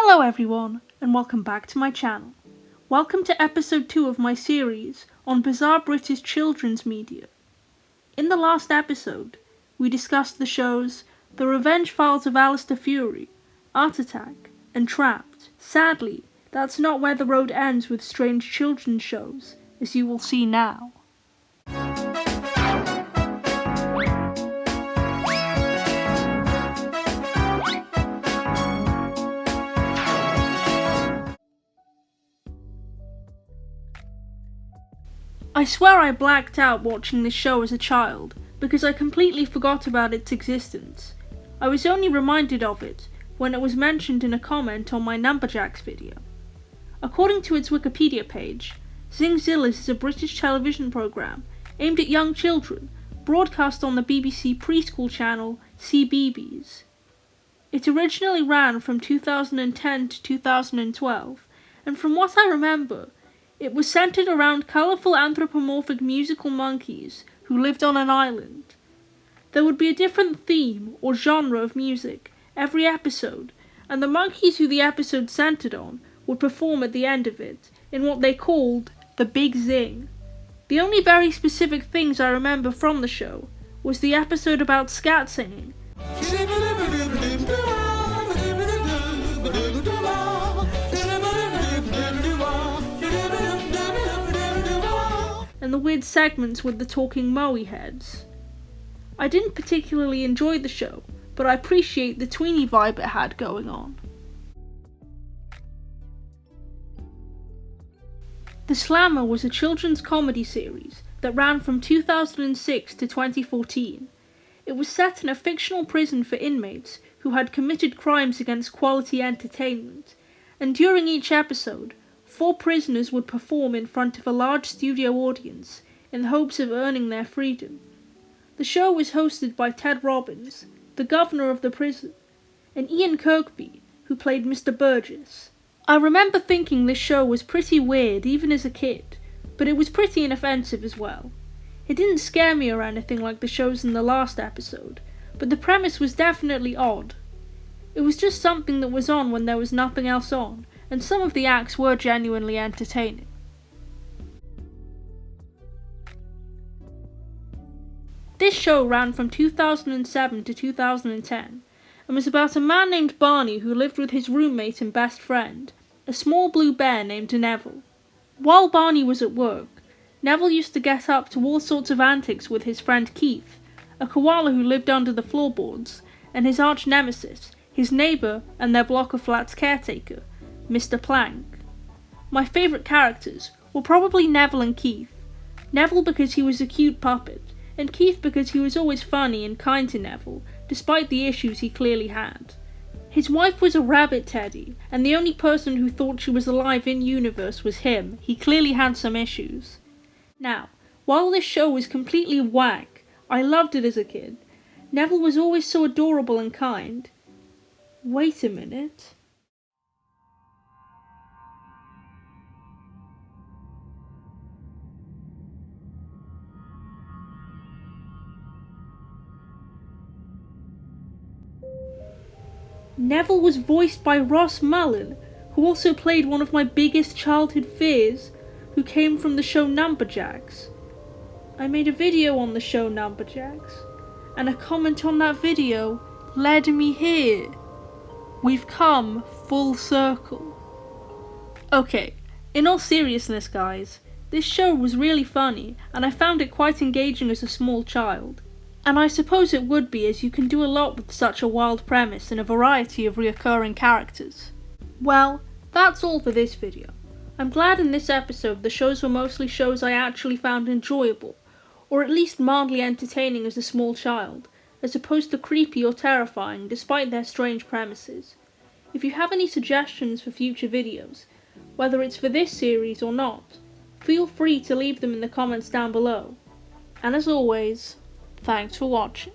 Hello everyone, and welcome back to my channel. Welcome to episode 2 of my series on bizarre British children's media. In the last episode, we discussed the shows The Revenge Files of Alistair Fury, Art Attack, and Trapped. Sadly, that's not where the road ends with strange children's shows, as you will see now. I swear I blacked out watching this show as a child, because I completely forgot about its existence. I was only reminded of it when it was mentioned in a comment on my Numberjacks video. According to its Wikipedia page, Zing Zillas is a British television programme aimed at young children, broadcast on the BBC preschool channel CBeebies. It originally ran from 2010 to 2012, and from what I remember, it was centered around colourful anthropomorphic musical monkeys who lived on an island. There would be a different theme or genre of music every episode, and the monkeys who the episode centered on would perform at the end of it in what they called the Big Zing. The only very specific things I remember from the show was the episode about scat singing, and the weird segments with the talking Moe heads. I didn't particularly enjoy the show, but I appreciate the tweeny vibe it had going on. The Slammer was a children's comedy series that ran from 2006 to 2014. It was set in a fictional prison for inmates who had committed crimes against quality entertainment, and during each episode, 4 prisoners would perform in front of a large studio audience in the hopes of earning their freedom. The show was hosted by Ted Robbins, the governor of the prison, and Ian Kirkby, who played Mr. Burgess. I remember thinking this show was pretty weird even as a kid, but it was pretty inoffensive as well. It didn't scare me or anything like the shows in the last episode, but the premise was definitely odd. It was just something that was on when there was nothing else on, and some of the acts were genuinely entertaining. This show ran from 2007 to 2010, and was about a man named Barney who lived with his roommate and best friend, a small blue bear named Neville. While Barney was at work, Neville used to get up to all sorts of antics with his friend Keith, a koala who lived under the floorboards, and his arch nemesis, his neighbour and their block of flats caretaker, Mr. Plank. My favourite characters were probably Neville and Keith. Neville because he was a cute puppet, and Keith because he was always funny and kind to Neville, despite the issues he clearly had. His wife was a rabbit teddy, and the only person who thought she was alive in-universe was him. He clearly had some issues. Now, while this show was completely whack, I loved it as a kid. Neville was always so adorable and kind. Wait a minute. Neville was voiced by Ross Mullen, who also played one of my biggest childhood fears, who came from the show Numberjacks. I made a video on the show Numberjacks, and a comment on that video led me here. We've come full circle. Okay, in all seriousness guys, this show was really funny, and I found it quite engaging as a small child. And I suppose it would be, as you can do a lot with such a wild premise and a variety of reoccurring characters. Well, that's all for this video. I'm glad in this episode the shows were mostly shows I actually found enjoyable, or at least mildly entertaining as a small child, as opposed to creepy or terrifying despite their strange premises. If you have any suggestions for future videos, whether it's for this series or not, feel free to leave them in the comments down below. And as always, thanks for watching.